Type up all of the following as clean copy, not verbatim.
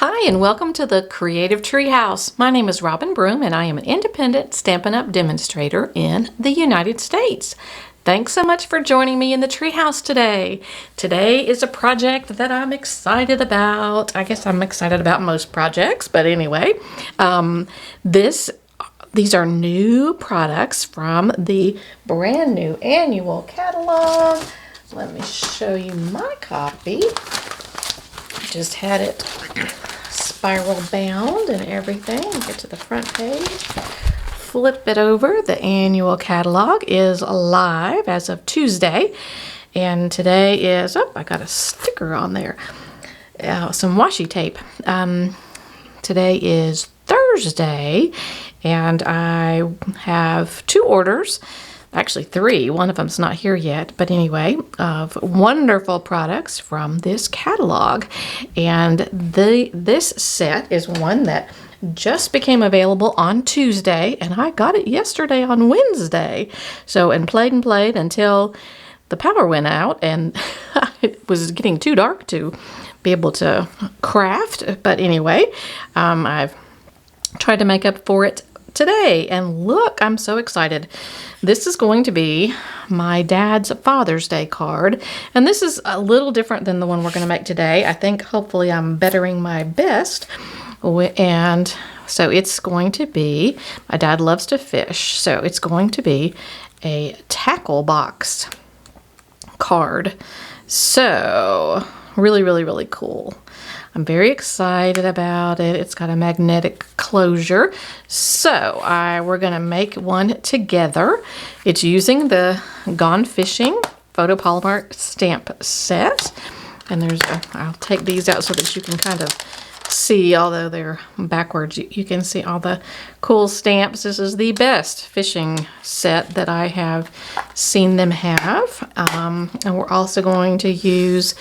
Hi, and welcome to the Creative Treehouse. My name is Robin Broom, and I am an independent Stampin' Up! Demonstrator in the United States. Thanks so much for joining me in the treehouse today. Today is a project that I'm excited about. I guess I'm excited about most projects, but anyway, these are new products from the brand new annual catalog. Let me show you my copy. Just had it spiral bound and everything. Get to the front page, flip it over. The annual catalog is live as of Tuesday, and today is, oh, I got a sticker on there, some washi tape. Today is Thursday, and I have 2 orders. Actually 3, one of them's not here yet, but anyway, of wonderful products from this catalog. And this set is one that just became available on Tuesday, and I got it yesterday on Wednesday. So, and played until the power went out, and it was getting too dark to be able to craft. But anyway, I've tried to make up for it today, and look, I'm so excited. This is going to be my dad's Father's Day card, and this is a little different than the one we're going to make today. I think hopefully I'm bettering my best, and so it's going to be, my dad loves to fish, so it's going to be a tackle box card. So really cool. I'm very excited about it. It's got a magnetic closure. So we're gonna make one together. It's using the Gone Fishing photopolymer stamp set. And I'll take these out so that you can kind of see, although they're backwards, you can see all the cool stamps. This is the best fishing set that I have seen them have. And we're also going to use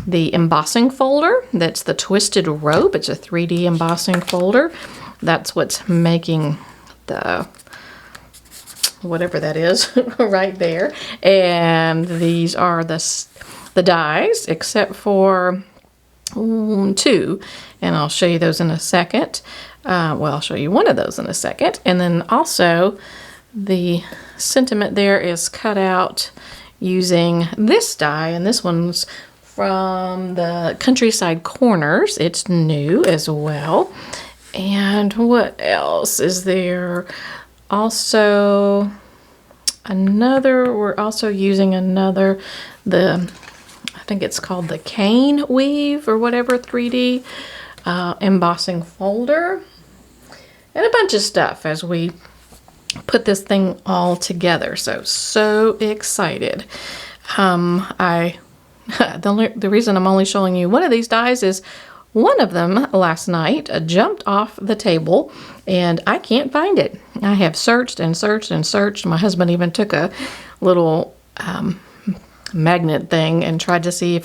the embossing folder. That's the twisted rope. It's a 3D embossing folder. That's what's making the whatever that is right there. And these are the dies, except for 2, and I'll show you those in a second. Well, I'll show you one of those in a second. And then also the sentiment there is cut out using this die, and this one's from the Countryside Corners. It's new as well. And what else is there? Also we're also using another, I think it's called the Cane Weave or whatever, 3D embossing folder, and a bunch of stuff as we put this thing all together. So excited. The reason I'm only showing you one of these dies is one of them last night jumped off the table, and I can't find it. I have searched and searched and searched. My husband even took a little magnet thing and tried to see if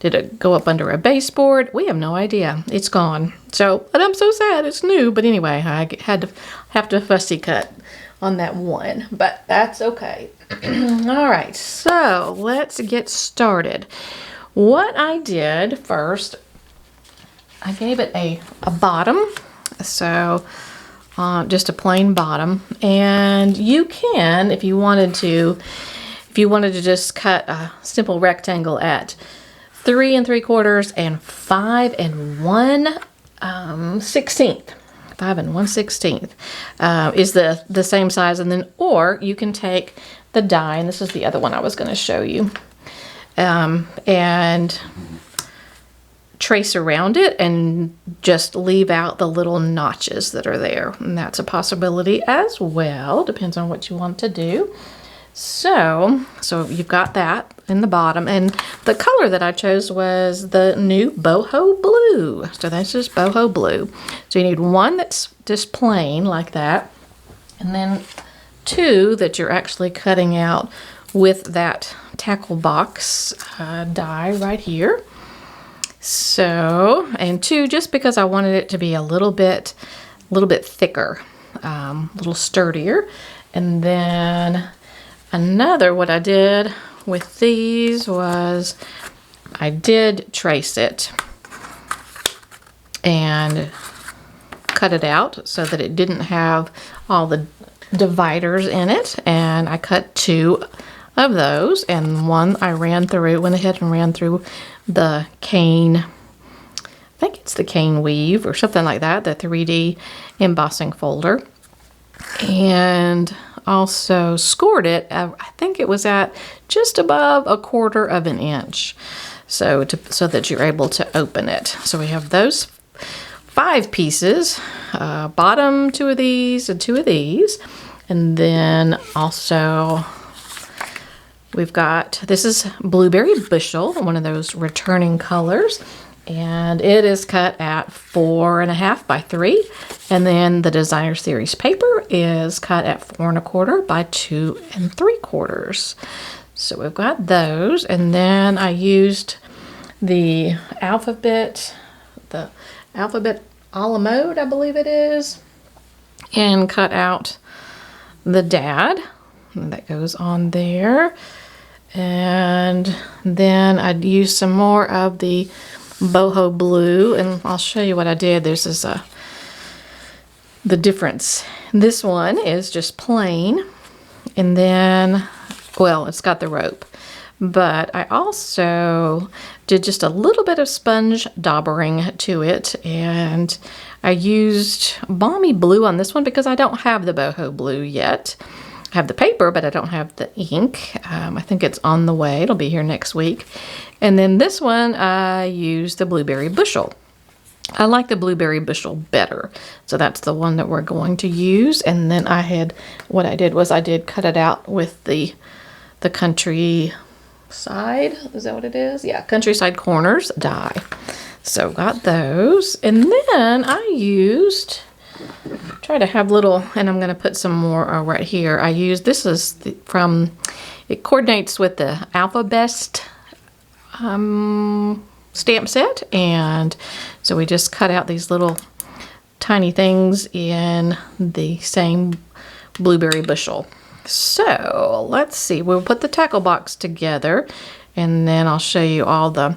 did it go up under a baseboard. We have no idea. It's gone. So, and I'm so sad. It's new, but anyway, I have to fussy cut on that one, but that's okay. All right, so let's get started. What I did first, I gave it a bottom, so just a plain bottom, and you can, if you wanted to just cut a simple rectangle at 3 3/4 and 5 1/16. 5 1/16 is the same size, and then, or you can take the die, and this is the other one I was going to show you, and trace around it and just leave out the little notches that are there, and that's a possibility as well. Depends on what you want to do. So you've got that in the bottom, and the color that I chose was the new boho blue. So that's just boho blue. So you need one that's just plain like that, and then 2 that you're actually cutting out with that tackle box die right here. So, and 2 just because I wanted it to be a little bit thicker, a little sturdier. And then another, what I did with these was I did trace it and cut it out so that it didn't have all the dividers in it, and I cut 2 of those, and one I went ahead and ran through the cane, I think it's the cane weave or something like that, the 3D embossing folder, and also scored it. I think it was at just above 1/4 of an inch, so that you're able to open it. So we have those 5 pieces, bottom 2 of these and 2 of these, and then also we've got, this is Blueberry Bushel, one of those returning colors, and it is cut at 4.5 by 3, and then the Designer Series paper is cut at 4.25 by 2 3/4. So we've got those, and then I used the alphabet a la mode, I believe it is, and cut out the dad, and that goes on there. And then I'd use some more of the boho blue, and I'll show you what I did. This is the difference. This one is just plain, and then, well, it's got the rope, but I also did just a little bit of sponge daubering to it, and I used balmy blue on this one because I don't have the boho blue yet. I have the paper, but I don't have the ink. I think it's on the way. It'll be here next week. And then this one, I used the Blueberry Bushel. I like the Blueberry Bushel better, so that's the one that we're going to use. And then what I did was I did cut it out with the Countryside, is that what it is? Yeah, Countryside Corners die. So got those, and then I used, try to have little, and I'm going to put some more right here. I used, this is it coordinates with the Alphabest stamp set, and so we just cut out these little tiny things in the same Blueberry Bushel. So let's see, we'll put the tackle box together, and then I'll show you all the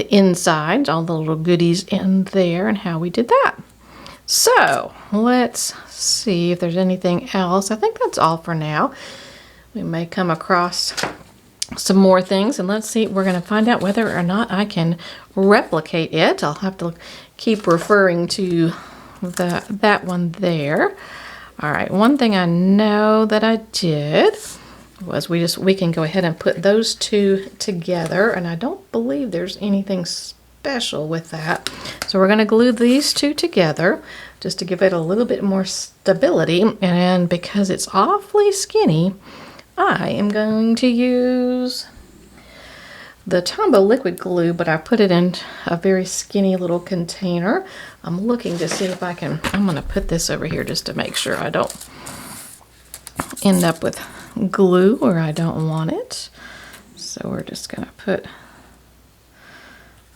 insides, all the little goodies in there, and how we did that. So let's see if there's anything else. I think that's all for now. We may come across some more things, and let's see, we're going to find out whether or not I can replicate it. I'll have to keep referring to that one there. All right, one thing I know that I did was we can go ahead and put those 2 together, and I don't believe there's anything special with that. So we're going to glue these 2 together just to give it a little bit more stability, and because it's awfully skinny, I am going to use the Tombow liquid glue, but I put it in a very skinny little container. I'm looking to see if I can, I'm going to put this over here just to make sure I don't end up with glue where I don't want it. So we're just going to put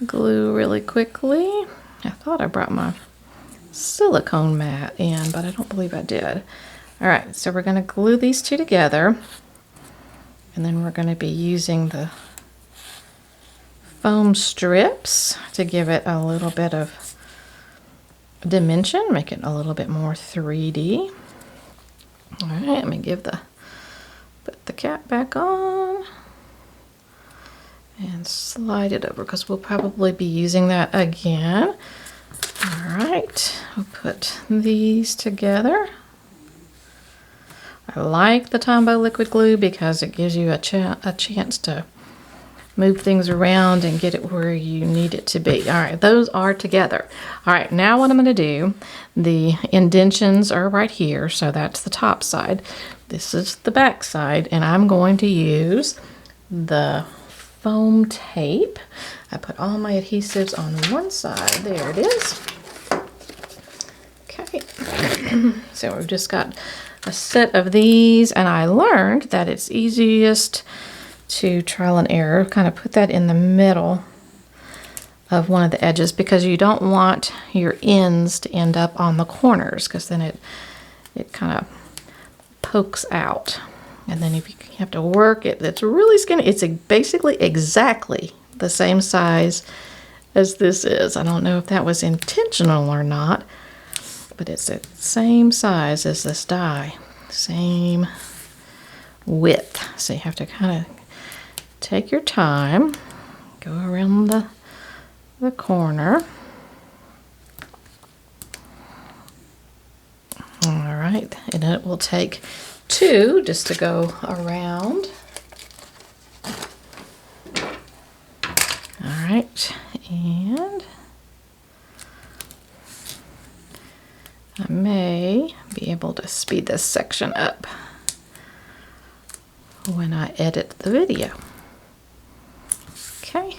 glue really quickly. I thought I brought my silicone mat in, but I don't believe I did. All right, so we're going to glue these 2 together, and then we're going to be using the foam strips to give it a little bit of dimension, make it a little bit more 3D. All right, let me put the cap back on and slide it over because we'll probably be using that again. All right, we'll put these together. I like the Tombow liquid glue because it gives you a chance to move things around and get it where you need it to be. All right, those are together. All right, now what I'm going to do, the indentions are right here, so that's the top side. This is the back side, and I'm going to use the foam tape. I put all my adhesives on one side. There it is. Okay, so we've just got a set of these, and I learned that it's easiest to trial and error, kind of put that in the middle of one of the edges because you don't want your ends to end up on the corners because then it kind of pokes out. And then if you have to work it, it's really skinny. It's basically exactly the same size as this is. I don't know if that was intentional or not, but it's the same size as this die, same width. So you have to kind of take your time, go around the corner. All right, and it will take 2 just to go around. All right, and I may be able to speed this section up when I edit the video. Okay.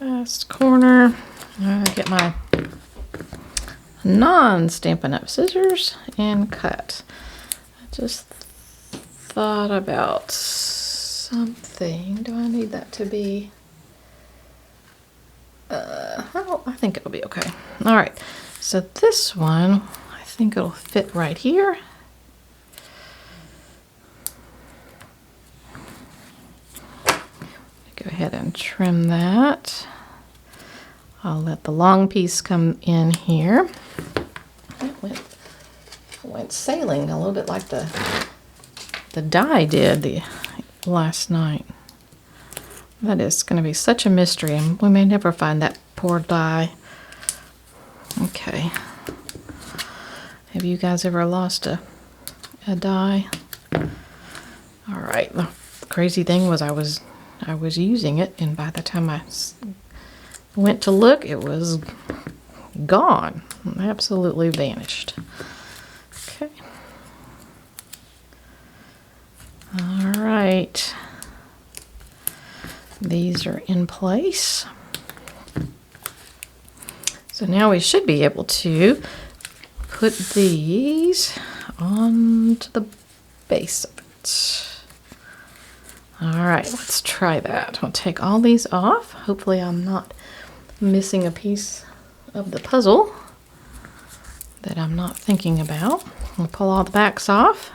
Last corner. I get my non-Stampin' Up! Scissors and cut. I just thought about something. Do I need that to be? Oh, I think it'll be okay. All right. So this one, I think it'll fit right here. Go ahead and trim that. I'll let the long piece come in here. It went sailing a little bit like the die did the last night. That is going to be such a mystery, and we may never find that poor die. Okay. Have you guys ever lost a die? All right. The crazy thing was I was using it, and by the time I went to look, it was gone. Absolutely vanished. Okay. All right. These are in place. So now we should be able to put these onto the base of it. All right, let's try that. I'll take all these off. Hopefully I'm not missing a piece of the puzzle that I'm not thinking about. We'll pull all the backs off.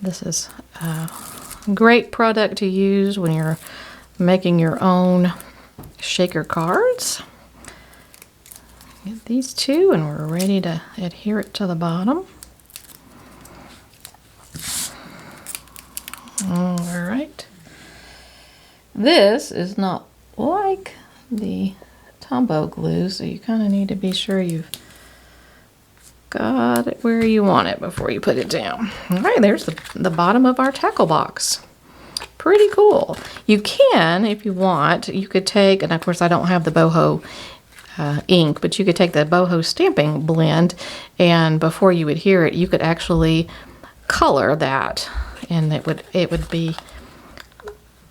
This is a great product to use when you're making your own shaker cards. Get these 2 and we're ready to adhere it to the bottom. All right. This is not like the Tombow glue, so you kind of need to be sure you've got it where you want it before you put it down. All right, there's the bottom of our tackle box. Pretty cool. You can, if you want, you could take, and of course I don't have the boho ink, but you could take the boho stamping blend, and before you adhere it, you could actually color that, and it would be,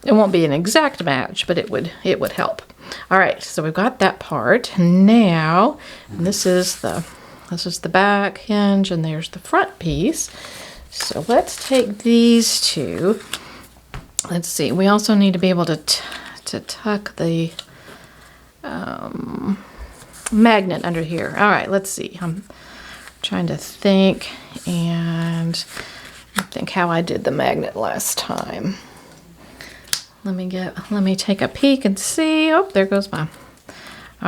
it won't be an exact match, but it would help. All right, so we've got that part. Now, this is the back hinge, and there's the front piece. So let's take these 2. Let's see. We also need to be able to tuck the magnet under here. All right, let's see. I'm trying to think how I did the magnet last time. Let me take a peek and see. Oh, there goes my. All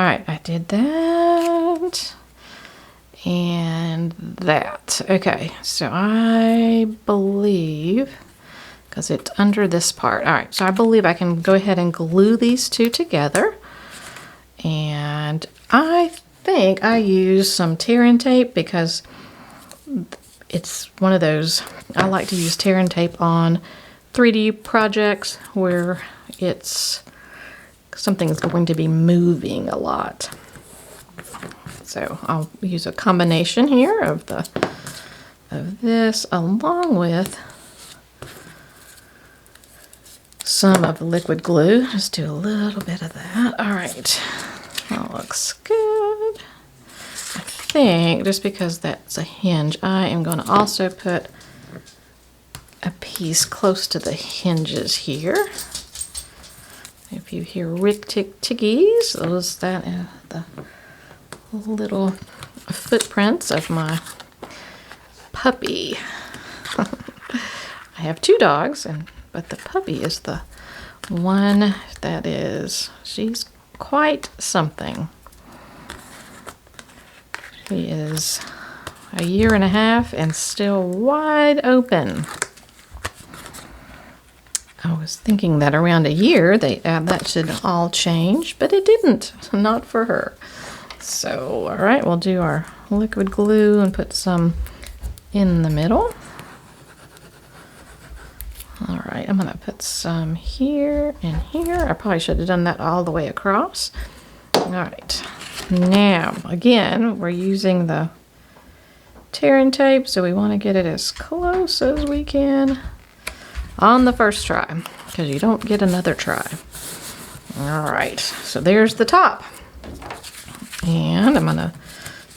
right, I did that and that. Okay, so I believe, because it's under this part. All right, so I believe I can go ahead and glue these 2 together. And I think I used some tear and tape because it's one of those, I like to use tear and tape on 3D projects where something is going to be moving a lot. So I'll use a combination here of this along with some of the liquid glue. Just do a little bit of that. All right, that looks good. I think just because that's a hinge, I am going to also put a piece close to the hinges here. If you hear rick-tick-tickies, that the little footprints of my puppy. I have 2 dogs, but the puppy is the one that is, she's quite something. She is a year and a half and still wide open. I was thinking that around a year that should all change, but it didn't, not for her. So, all right, we'll do our liquid glue and put some in the middle. All right, I'm gonna put some here and here. I probably should have done that all the way across. All right, now, again, we're using the tearing tape, so we wanna get it as close as we can on the first try, because you don't get another try. All right, so there's the top. And I'm gonna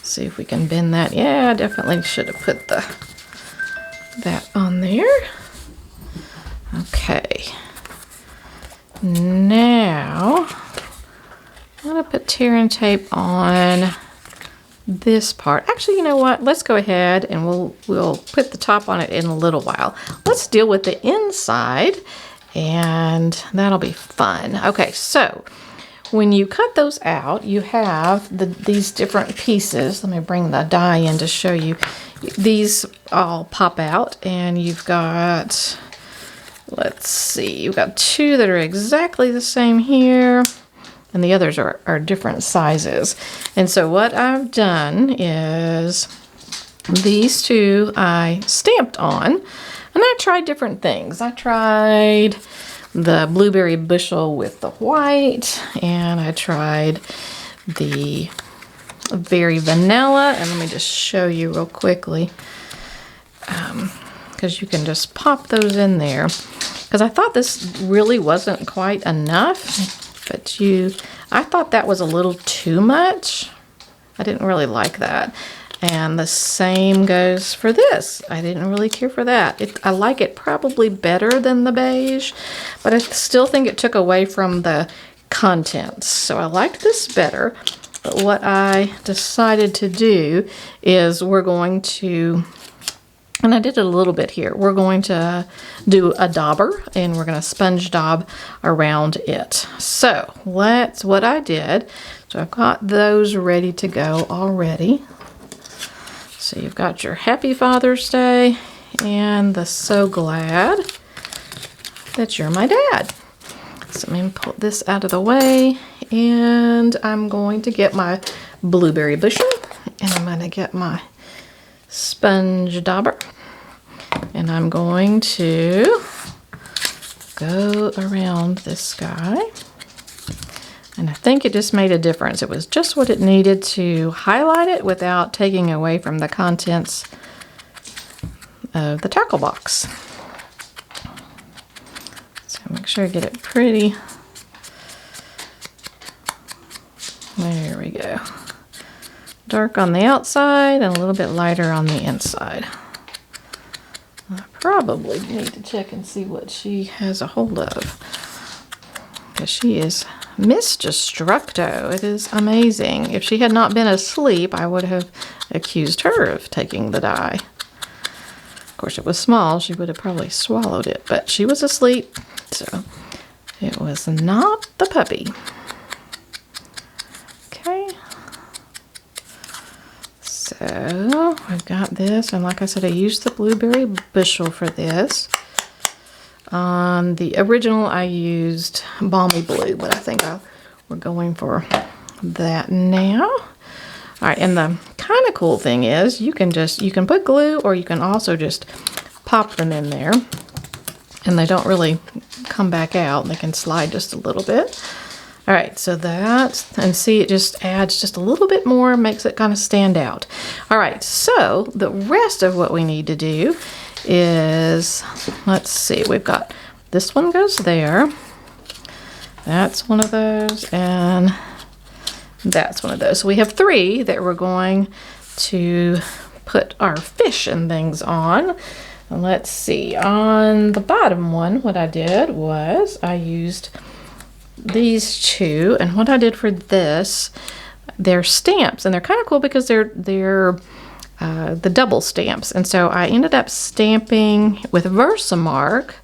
see if we can bend that. Yeah, I definitely should have put that on there. Okay. Now, I'm gonna put tearing tape on this part. Actually, you know what? Let's go ahead and we'll put the top on it in a little while. Let's deal with the inside, and that'll be fun. Okay, so when you cut those out, you have these different pieces. Let me bring the die in to show you. These all pop out, and you've got, let's see, you've got 2 that are exactly the same here, and the others are different sizes. And so what I've done is these 2 I stamped on, and I tried different things. I tried the blueberry bushel with the white, and I tried the very vanilla, and let me just show you real quickly, because you can just pop those in there, because I thought this really wasn't quite enough, but I thought that was a little too much. I didn't really like that. And the same goes for this. I didn't really care for that. I like it probably better than the beige, but I still think it took away from the contents. So I liked this better, but what I decided to do is we're going to, and I did it a little bit here, we're going to do a dauber, and we're going to sponge daub around it. So that's what I did. So I've got those ready to go already. So you've got your Happy Father's Day and the So Glad That You're My Dad. So I'm going to pull this out of the way, and I'm going to get my blueberry bushel, and I'm going to get my sponge dauber, and I'm going to go around this guy. And I think it just made a difference. It was just what it needed to highlight it without taking away from the contents of the tackle box. So make sure I get it pretty. There we go. Dark on the outside and a little bit lighter on the inside. I probably need to check and see what she has a hold of, because she is Miss Destructo. It is amazing. If she had not been asleep, I would have accused her of taking the die. Of course, it was small. She would have probably swallowed it, but she was asleep, so it was not the puppy. Okay. So I've got this, and like I said, I used the blueberry bushel for this. On the original, I used Balmy Blue, but I think we're going for that now. All right, and the kind of cool thing is you can put glue, or you can also just pop them in there, and they don't really come back out. They can slide just a little bit. All right, so that, and see, it just adds just a little bit more, makes it kind of stand out. All right, so the rest of what we need to do is, let's see, we've got, this one goes there, that's one of those, and that's one of those. So we have 3 that we're going to put our fish and things on. And let's see, on the bottom one, what I did was I used these 2, and what I did for this, they're stamps, and they're kind of cool because they're the double stamps. And so I ended up stamping with Versamark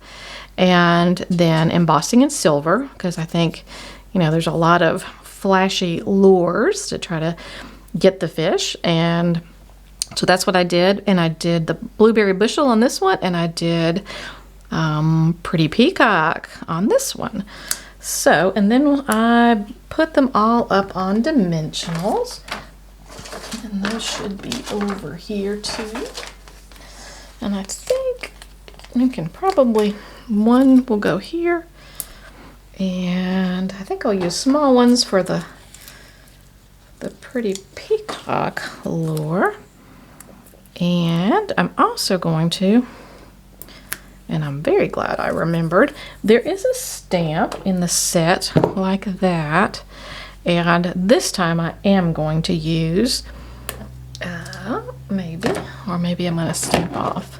and then embossing in silver, because I think, you know, there's a lot of flashy lures to try to get the fish. And so that's what I did. And I did the blueberry bushel on this one, and I did pretty peacock on this one. So, and then I put them all up on dimensionals. And those should be over here too. And I think you can probably, one will go here. And I think I'll use small ones for the pretty peacock lure. And I'm also going to, and I'm very glad I remembered, there is a stamp in the set like that. And this time I am going to use, maybe I'm going to stamp off.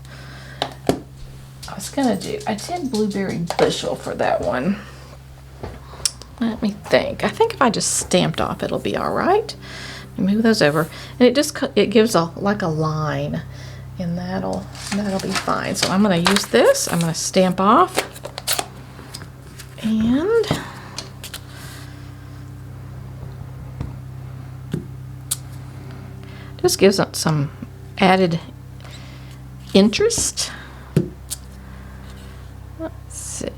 I did blueberry bushel for that one. Let me think. I think if I just stamped off, it'll be all right. Move those over, and it gives like a line, and that'll be fine. So I'm going to use this. I'm going to stamp off, and just gives it some added interest. Let's see.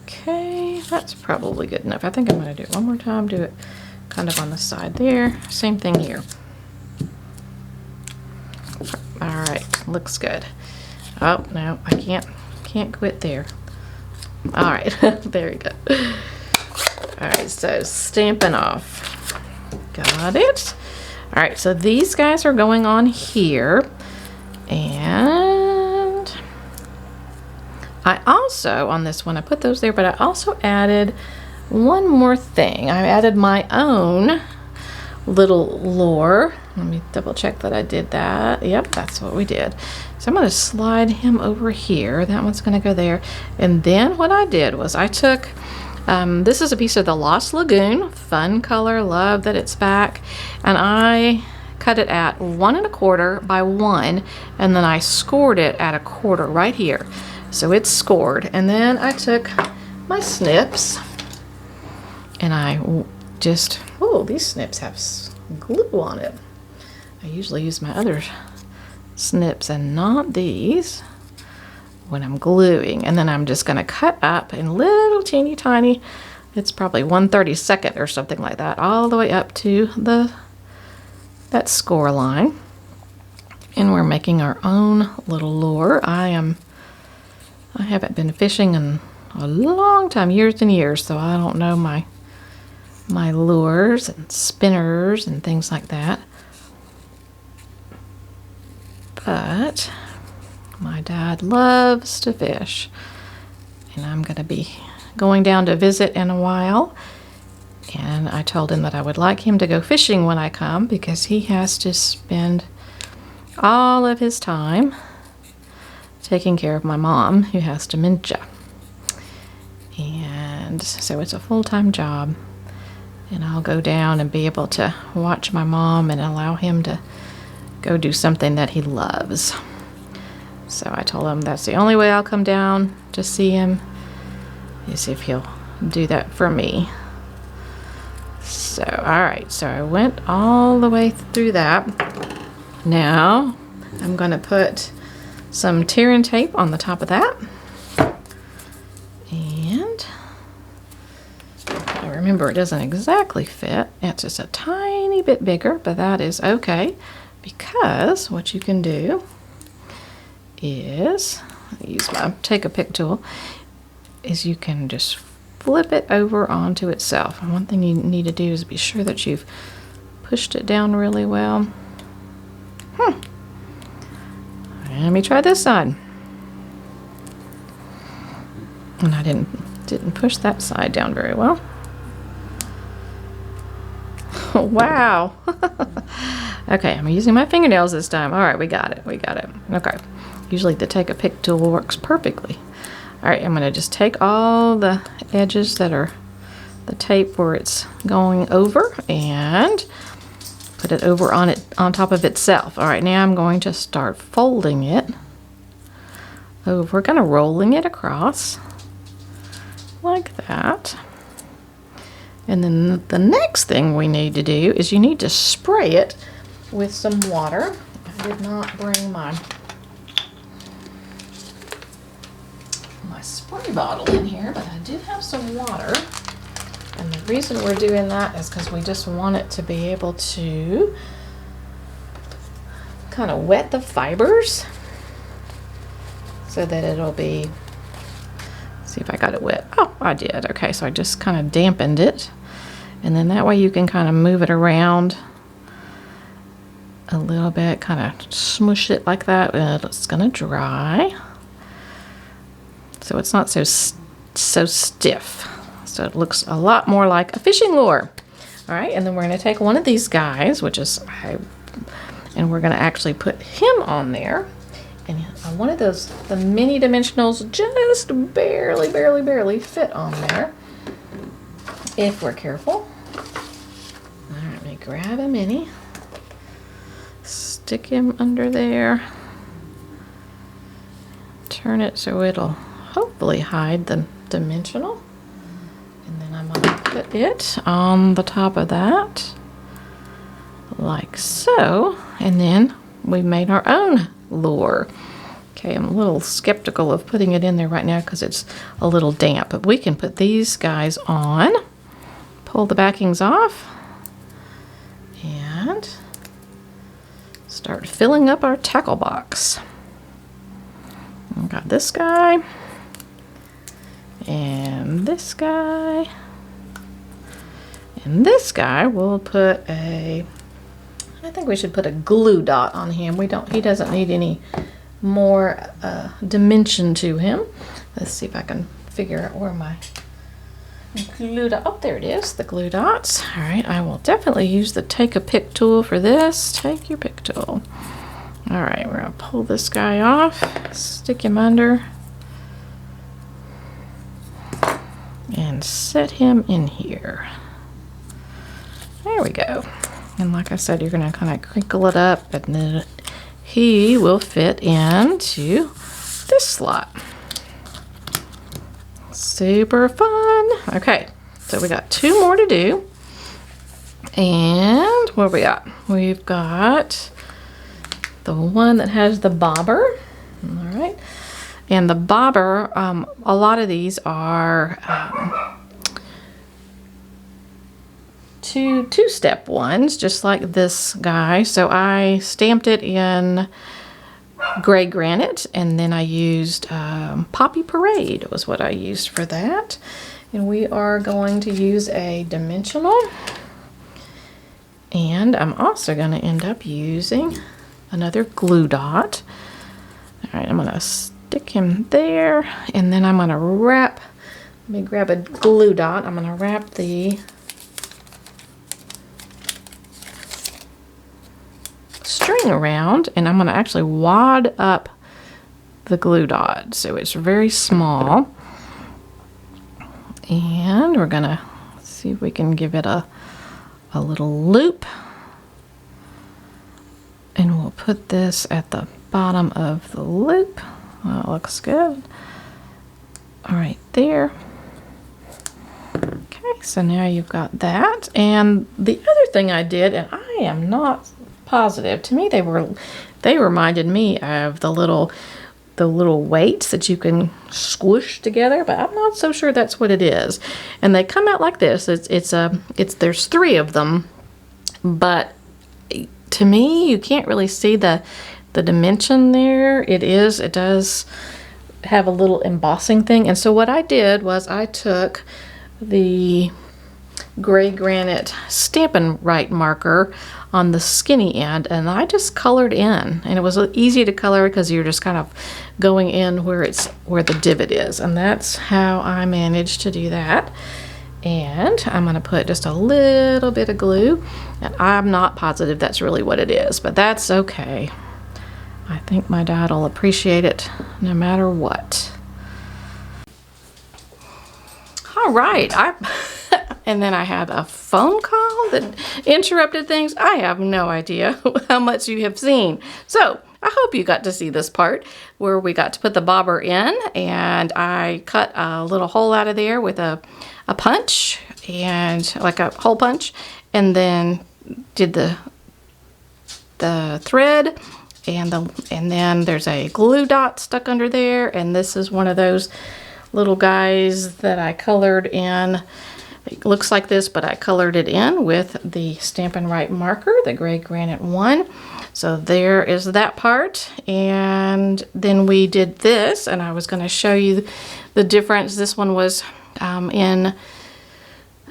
Okay, that's probably good enough. I think I'm going to do it one more time. Do it kind of on the side there. Same thing here. All right, looks good. Oh no, I can't quit there. All right, very good. All right, so stamping off. Got it. All right, so these guys are going on here, and I also, on this one, I put those there, but I also added one more thing. I added my own little lure. Let me double check that I did that. Yep, that's what we did. So I'm going to slide him over here. That one's going to go there. And then what I did was I took, this is a piece of the Lost Lagoon. Fun color, love that it's back. And I cut it at 1 1/4 by 1, and then I scored it at 1/4 right here. So it's scored. And then I took my snips, and I just, oh, these snips have glue on it. I usually use my other snips and not these when I'm gluing. And then I'm just going to cut up in little teeny tiny, it's probably 1/32 or something like that, all the way up to that score line. And we're making our own little lure. I haven't been fishing in a long time, years and years, so I don't know my lures and spinners and things like that. But my dad loves to fish, and I'm going to be going down to visit in a while. And I told him that I would like him to go fishing when I come, because he has to spend all of his time taking care of my mom, who has dementia. And so it's a full-time job. And I'll go down and be able to watch my mom and allow him to go do something that he loves. So I told him that's the only way I'll come down to see him, is if he'll do that for me. So, all right, so I went all the way through that. Now I'm going to put some tear and tape on the top of that. And I remember it doesn't exactly fit. It's just a tiny bit bigger, but that is okay, because what you can do is use my take a pick tool, is you can just flip it over onto itself. And one thing you need to do is be sure that you've pushed it down really well. Let me try this side. And I didn't push that side down very well. Wow. Okay, I'm using my fingernails this time. All right, we got it. Okay. Usually the take a pick tool works perfectly. All right, I'm gonna just take all the edges that are the tape where it's going over and put it over on top of itself. All right, now I'm going to start folding it over, kind of rolling it across like that. And then the next thing we need to do is you need to spray it with some water. I did not bring my spray bottle in here, but I do have some water. And the reason we're doing that is because we just want it to be able to kind of wet the fibers so that it'll be, see if I got it wet. Oh, I did. Okay, so I just kind of dampened it. And then that way you can kind of move it around a little bit, kind of smush it like that, and it's gonna dry. So it's not so stiff. So it looks a lot more like a fishing lure. All right, and then we're gonna take one of these guys, and we're gonna actually put him on there. And one of those, the mini dimensionals just barely fit on there, if we're careful. All right, let me grab a mini, stick him under there, turn it so it'll hopefully hide the dimensional. And then I'm gonna put it on the top of that, like so. And then we made our own lure. Okay, I'm a little skeptical of putting it in there right now because it's a little damp, but we can put these guys on, pull the backings off, and start filling up our tackle box. We've got this guy, and this guy, and this guy. We'll put I think we should put a glue dot on him. He doesn't need any more dimension to him. Let's see if I can figure out where my glue dot, oh, there it is, the glue dots. All right, I will definitely use the take a pick tool for this. Take your pick tool. All right, we're gonna pull this guy off, stick him under, and set him in here. There we go. And like I said, you're gonna kind of crinkle it up, and then he will fit into this slot. Super fun. Okay, so we got 2 more to do. And what we got? We've got the one that has the bobber. All right. And the bobber, a lot of these are two-step ones, just like this guy. So I stamped it in gray granite, and then I used Poppy Parade was what I used for that. And we are going to use a dimensional, and I'm also going to end up using another glue dot. All right, I'm going to stick him there, and then I'm going to wrap, let me grab a glue dot. I'm going to wrap the string around, and I'm going to actually wad up the glue dot so it's very small. And we're going to see if we can give it a little loop. And we'll put this at the bottom of the loop. That looks good. All right, there. Okay, so now you've got that. And the other thing I did, and I am not positive, to me they reminded me of the little weights that you can squish together, but I'm not so sure that's what it is. And they come out like this. There's 3 of them, but to me you can't really see the dimension there. It does have a little embossing thing. And so what I did was I took the gray granite Stampin' marker on the skinny end, and I just colored in, and it was easy to color because you're just kind of going in where the divot is, and that's how I managed to do that. And I'm going to put just a little bit of glue, and I'm not positive that's really what it is, but that's okay. I think my dad will appreciate it no matter what. All right, and then I had a phone call that interrupted things. I have no idea how much you have seen. So I hope you got to see this part where we got to put the bobber in, and I cut a little hole out of there with a punch, and like a hole punch, and then did the thread, and then there's a glue dot stuck under there, and this is one of those little guys that I colored in. It looks like this, but I colored it in with the Stampin' Up marker, the gray granite one. So there is that part. And then we did this, and I was going to show you the difference. This one was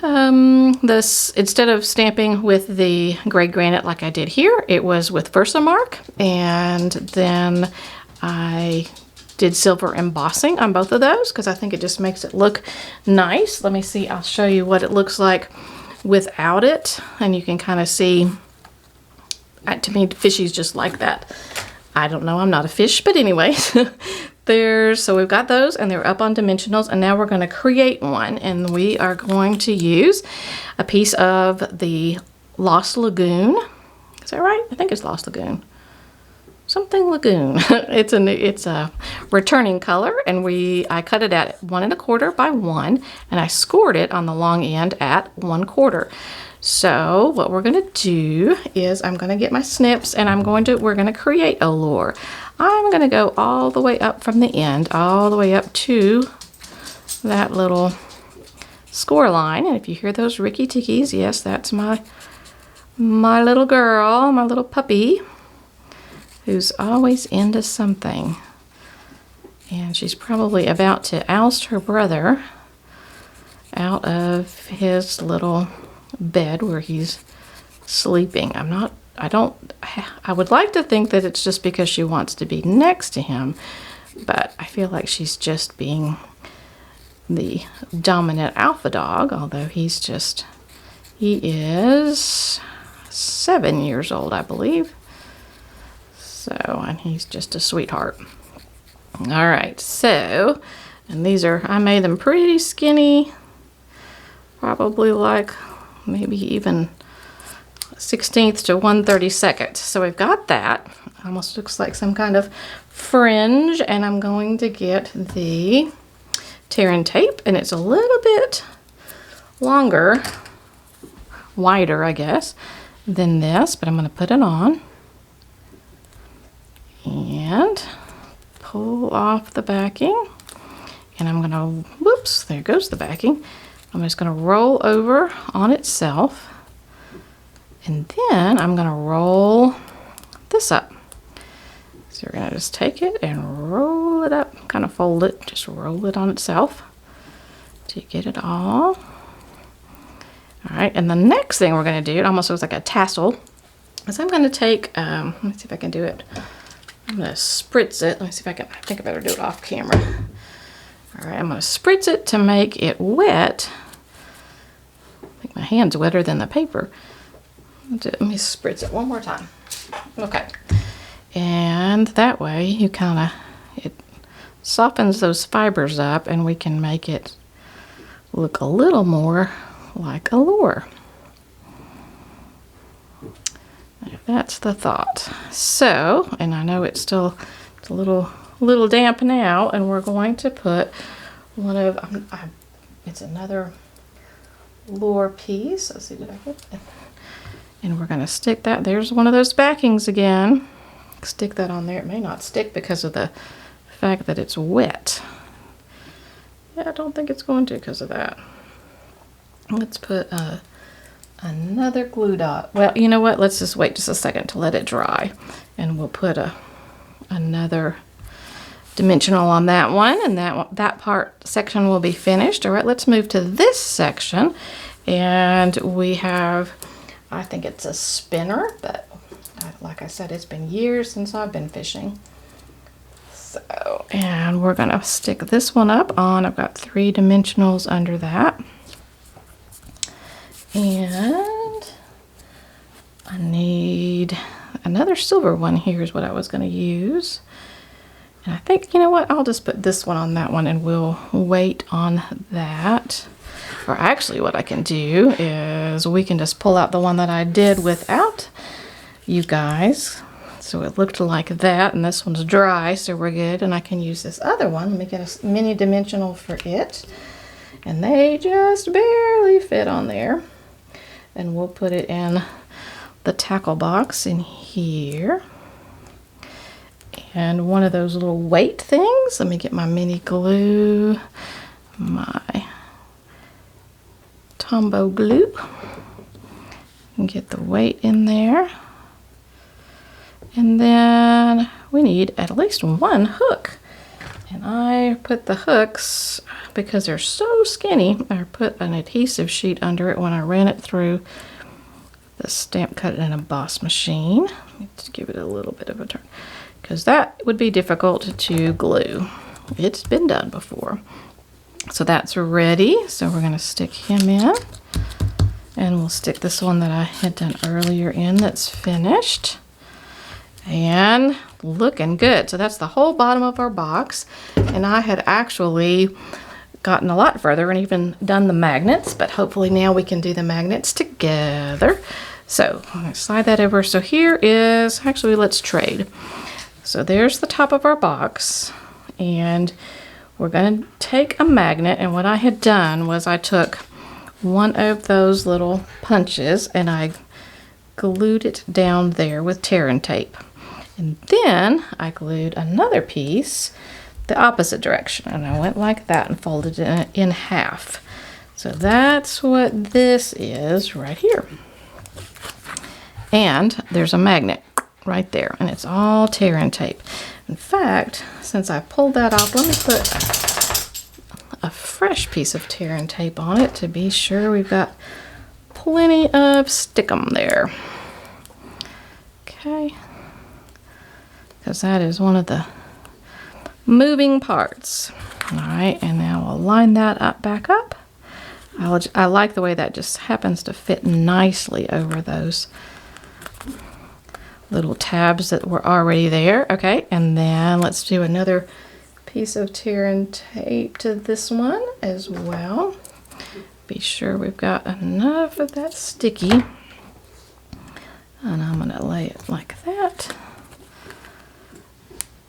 instead of stamping with the gray granite like I did here, it was with Versamark, and then I did silver embossing on both of those because I think it just makes it look nice. Let me see, I'll show you what it looks like without it, and you can kind of see, to me, fishies just like that. I don't know, I'm not a fish, but anyway. So we've got those, and they're up on dimensionals, and now we're going to create one, and we are going to use a piece of the Lost Lagoon. Is that right? I think it's Lost Lagoon. Something Lagoon. It's a returning color, and I cut it at 1 1/4 by 1, and I scored it on the long end at 1/4. So what we're going to do is I'm going to get my snips, and we're going to create a lure. I'm going to go all the way up from the end, all the way up to that little score line. And if you hear those Ricky Tickies, yes, that's my little girl, my little puppy, who's always into something. And she's probably about to oust her brother out of his little bed where he's sleeping. I would like to think that it's just because she wants to be next to him, but I feel like she's just being the dominant alpha dog, although he is 7 years old, I believe. So, and he's just a sweetheart. All right, so, and I made them pretty skinny, probably like maybe even 1/16 to 1/32. So we've got that. Almost looks like some kind of fringe, and I'm going to get the tear and tape, and it's a little bit longer, wider, I guess, than this, but I'm going to put it on and pull off the backing, and I'm going to, whoops, there goes the backing. I'm just going to roll over on itself, and then I'm going to roll this up. So we're going to just take it and roll it up, kind of fold it, just roll it on itself to get it all. All right, and the next thing we're going to do, it almost looks like a tassel, is I'm going to take, let me see if I can do it. I'm going to spritz it. Let me see if I think I better do it off camera. All right, I'm going to spritz it to make it wet. Make my hands wetter than the paper. Let me spritz it one more time. Okay. And that way it softens those fibers up, and we can make it look a little more like a lure. That's the thought. So, and I know it's a little damp now, and we're going to put one of, it's another lure piece. Let's see, did I get it? And we're going to stick that, there's one of those backings again. Stick that on there. It may not stick because of the fact that it's wet. Yeah, I don't think it's going to because of that. Let's put another glue dot. Well, you know what? Let's just wait just a second to let it dry, and we'll put another dimensional on that one, and that section will be finished. All right, let's move to this section, and we have, I think it's a spinner, but like I said, it's been years since I've been fishing. So, and we're gonna stick this one up on, I've got 3 dimensionals under that. And I need another silver one here is what I was gonna use. And I think, you know what, I'll just put this one on that one and we'll wait on that. Or actually what I can do is we can just pull out the one that I did without you guys. So it looked like that, and this one's dry, so we're good. And I can use this other one. Let me get a mini dimensional for it. And they just barely fit on there. And we'll put it in the tackle box in here. And one of those little weight things. Let me get my mini glue, my Tombow glue, and get the weight in there. And then we need at least one hook. And I put the hooks, because they're so skinny, I put an adhesive sheet under it when I ran it through the Stamp Cut and Emboss machine. Let's give it a little bit of a turn, because that would be difficult to glue. It's been done before. So that's ready. So we're going to stick him in. And we'll stick this one that I had done earlier in that's finished. And looking good. So that's the whole bottom of our box. And I had actually gotten a lot further and even done the magnets, but hopefully now we can do the magnets together. So I'm going to slide that over. So here is, actually let's trade. So there's the top of our box, and we're going to take a magnet, and what I had done was I took one of those little punches and I glued it down there with tear and tape. And then I glued another piece the opposite direction, and I went like that and folded it in half. So that's what this is right here. And there's a magnet right there, and it's all tear and tape. In fact, since I pulled that off, let me put a fresh piece of tear and tape on it to be sure we've got plenty of stickum there. Okay. Because that is one of the moving parts. All right, and now we'll line that up back up. I like the way that just happens to fit nicely over those little tabs that were already there. Okay, and then let's do another piece of tear and tape to this one as well. Be sure we've got enough of that sticky. And I'm gonna lay it like that.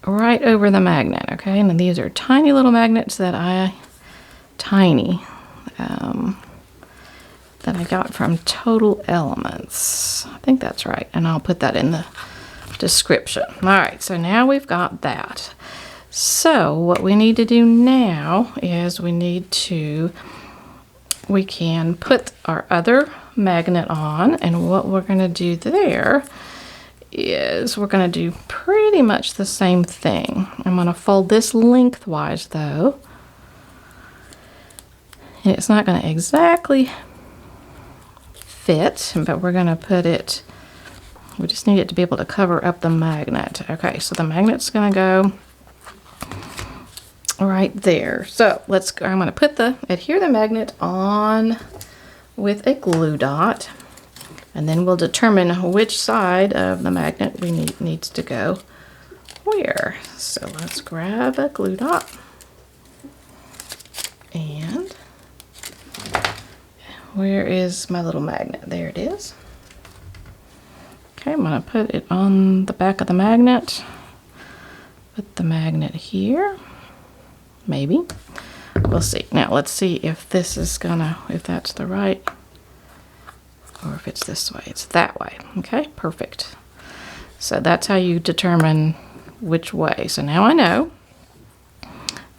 Right over the magnet, okay? And these are tiny little magnets that I got from Total Elements. I think that's right, and I'll put that in the description. All right, so now we've got that. So what we need to do now is we can put our other magnet on, and what we're going to do there is we're going to do pretty much the same thing. I'm going to fold this lengthwise though, and it's not going to exactly fit, but we're going to put it, we just need it to be able to cover up the magnet. Okay, so the magnet's going to go right there. So I'm going to adhere the magnet on with a glue dot, and then we'll determine which side of the magnet needs to go where. So let's grab a glue dot, and where is my little magnet? There it is. Okay, I'm going to put it on the back of the magnet. Put the magnet here. Maybe. We'll see. Now let's see if this is if that's the right, or if it's this way. It's that way. Okay, perfect. So that's how you determine which way. So now I know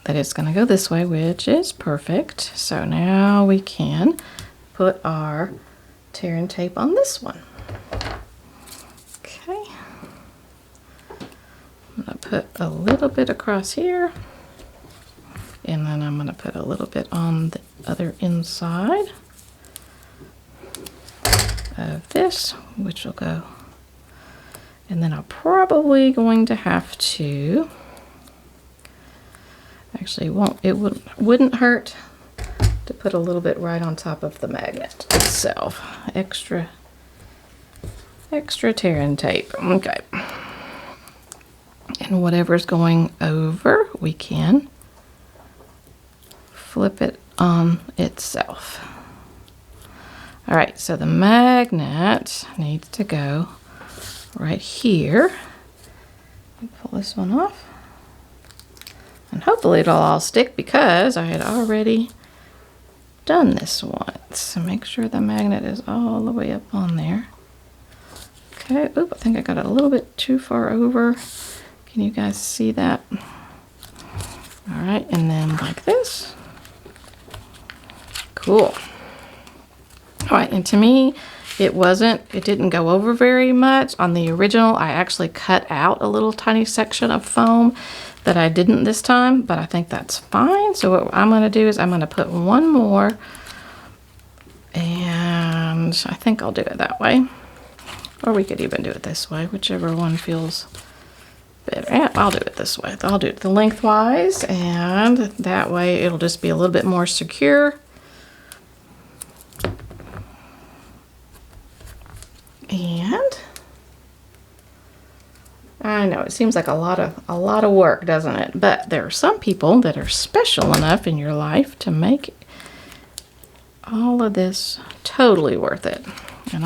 that it's going to go this way, which is perfect. So now we can put our tear and tape on this one. Okay. I'm going to put a little bit across here, and then I'm going to put a little bit on the other inside of this, which will go, and then I'm probably going to have to, actually wouldn't hurt to put a little bit right on top of the magnet itself. Extra tear and tape. Okay. And whatever's going over, we can flip it on itself. All right, so the magnet needs to go right here. Pull this one off. And hopefully it'll all stick because I had already done this once. So make sure the magnet is all the way up on there. Okay, oop, I think I got it a little bit too far over. Can you guys see that? All right, and then like this. Cool. All right, and to me, it didn't go over very much. On the original, I actually cut out a little tiny section of foam that I didn't this time, but I think that's fine. So what I'm gonna do is I'm gonna put one more, and I think I'll do it that way. Or we could even do it this way, whichever one feels better. Yeah, I'll do it this way. I'll do it the lengthwise, and that way it'll just be a little bit more secure. And I know it seems like a lot of work, doesn't it? But there are some people that are special enough in your life to make all of this totally worth it. And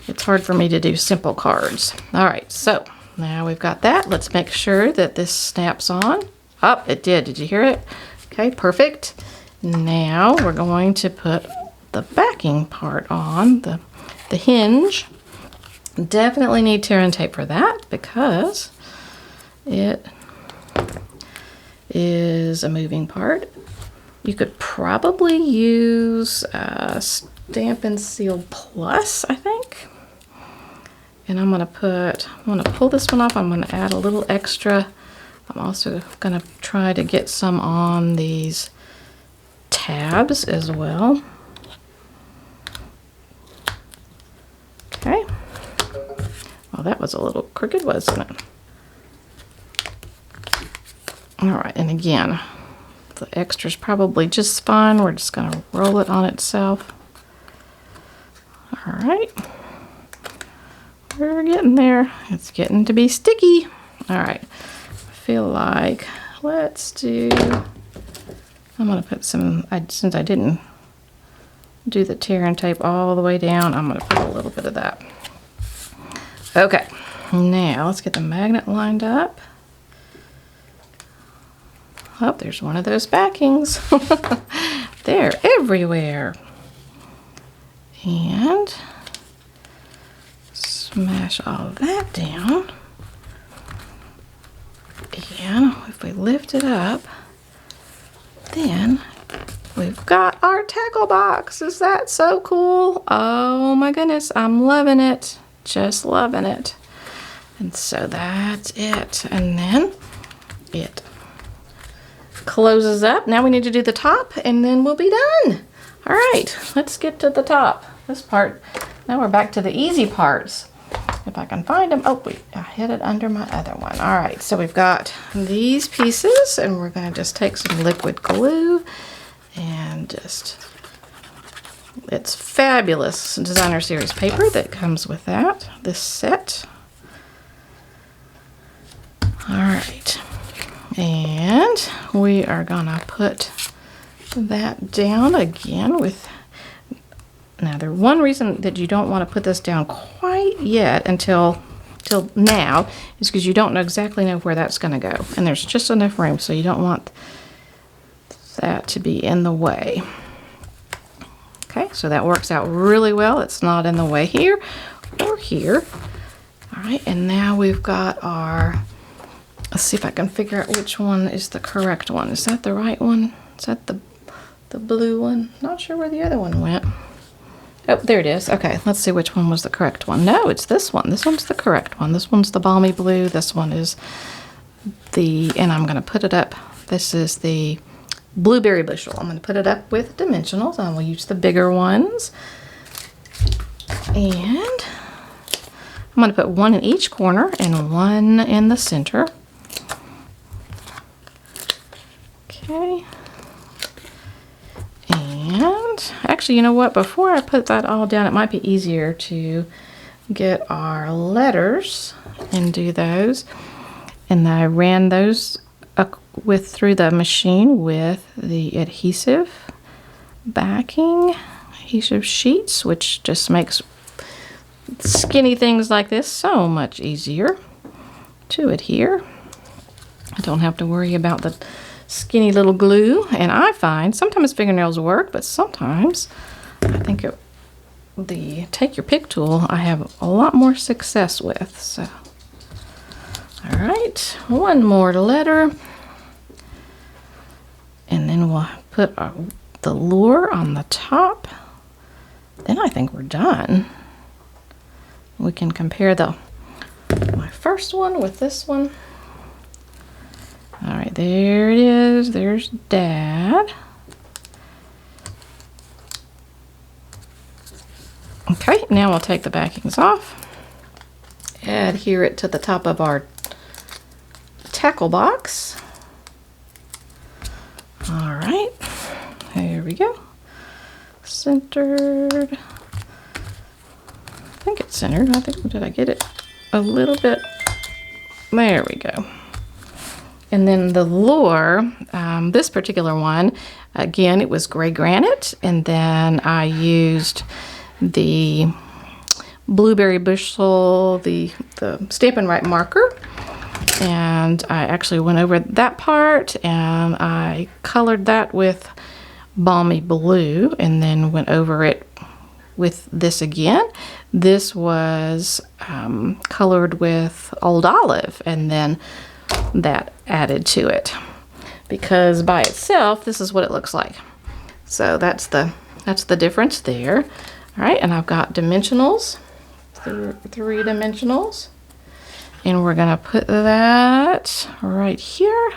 it's hard for me to do simple cards. All right, so now we've got that. Let's make sure that this snaps on. Oh, it did. Did you hear it? Okay, perfect. Now we're going to put the backing part on, the hinge. Definitely need tear and tape for that because it is a moving part. You could probably use Stampin' Seal Plus, I think. And I'm gonna pull this one off. I'm gonna add a little extra. I'm also gonna try to get some on these tabs as well. Okay. Well, that was a little crooked, wasn't it? All right, and again, the extra's probably just fine. We're just gonna roll it on itself. All right. We're getting there. It's getting to be sticky. All right. I feel like I'm gonna put some, since I didn't do the tear and tape all the way down, I'm gonna put a little bit of that. Okay, now let's get the magnet lined up. Oh, there's one of those backings. They're everywhere. And smash all that down. And if we lift it up, then we've got our tackle box. Is that so cool? Oh my goodness, I'm loving it. Just loving it. And so that's it. And then it closes up. Now we need to do the top and then we'll be done. All right, let's get to the top. This part, now we're back to the easy parts. If I can find them. Oh, wait, I hid it under my other one. All right, so we've got these pieces and we're gonna just take some liquid glue and just, it's fabulous designer series paper that comes with this set. All right, and we are gonna put that down again with, now the one reason that you don't want to put this down quite yet until now is because you don't exactly know where that's going to go, and there's just enough room, so you don't want that to be in the way. Okay, so that works out really well. It's not in the way here or here. All right, and now we've got our, let's see if I can figure out which one is the correct one. Is that the right one? Is that the blue one? Not sure where the other one went. Oh, there it is. Okay, let's see which one was the correct one. No, it's this one. This one's the correct one. This one's the balmy blue. This one is and I'm gonna put it up. This is the blueberry bushel. I'm gonna put it up with dimensionals. I will use the bigger ones. And I'm gonna put one in each corner and one in the center. Okay. And actually, you know what? Before I put that all down, it might be easier to get our letters and do those. And I ran those through the machine with the adhesive backing, adhesive sheets, which just makes skinny things like this so much easier to adhere. I don't have to worry about the skinny little glue. And I find sometimes fingernails work, but sometimes I think the take your pick tool I have a lot more success with. So, all right, one more letter, and then we'll put the lure on the top. Then I think we're done. We can compare my first one with this one. All right, there it is. There's Dad. Okay, now we'll take the backings off. Adhere it to the top of our tackle box. All right, here we go. Centered. I think it's centered. Did I get it a little bit? There we go. And then the lure, this particular one, again, it was gray granite, and then I used the blueberry bushel, the Stampin'Up marker, and I actually went over that part and I colored that with balmy blue, and then went over it with this again. This was colored with old olive, and then that added to it, because by itself this is what it looks like. So that's the difference there. All right, and I've got dimensionals, three dimensionals, and we're gonna put that right here.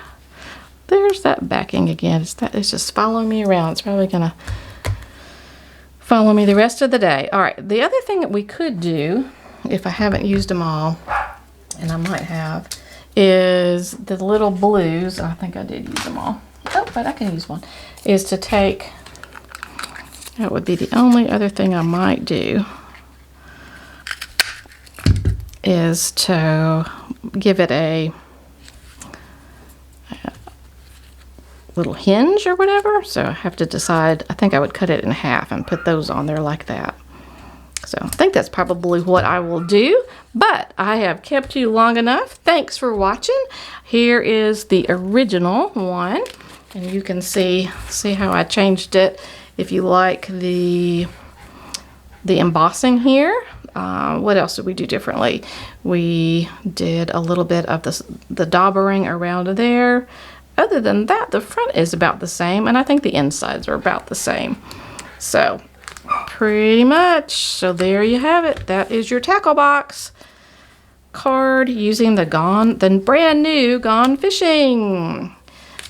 There's that backing again. It's just following me around. It's probably gonna follow me the rest of the day. All right, the other thing that we could do, if I haven't used them all, and I might have, is the little blues. I think I did use them all. Oh, but I can use one. Is to take, that would be the only other thing I might do, is to give it a little hinge or whatever. So I have to decide. I think I would cut it in half and put those on there like that. So I think that's probably what I will do, but I have kept you long enough. Thanks for watching. Here is the original one, and you can see how I changed it. If you like the embossing here, what else did we do differently? We did a little bit of the daubering around there. Other than that, the front is about the same, and I think the insides are about the same. So pretty much. So there you have it. That is your tackle box card using the brand new Gone Fishing.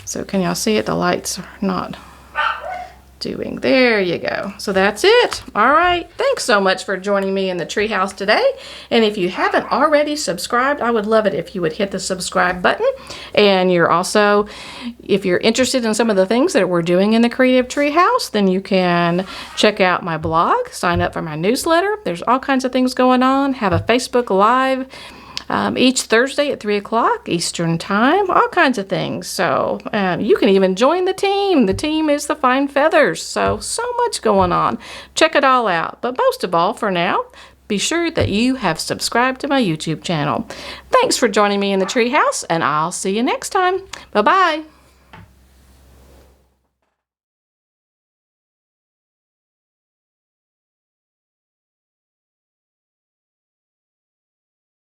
So can y'all see it? The lights are not doing. There you go. So that's it. All right. Thanks so much for joining me in the treehouse today. And if you haven't already subscribed, I would love it if you would hit the subscribe button. And if you're interested in some of the things that we're doing in the Creative Treehouse, then you can check out my blog, sign up for my newsletter. There's all kinds of things going on. Have a Facebook Live each Thursday at 3 o'clock Eastern Time, all kinds of things. So you can even join the team. The team is the Fine Feathers. So much going on. Check it all out. But most of all, for now, be sure that you have subscribed to my YouTube channel. Thanks for joining me in the treehouse, and I'll see you next time. Bye-bye.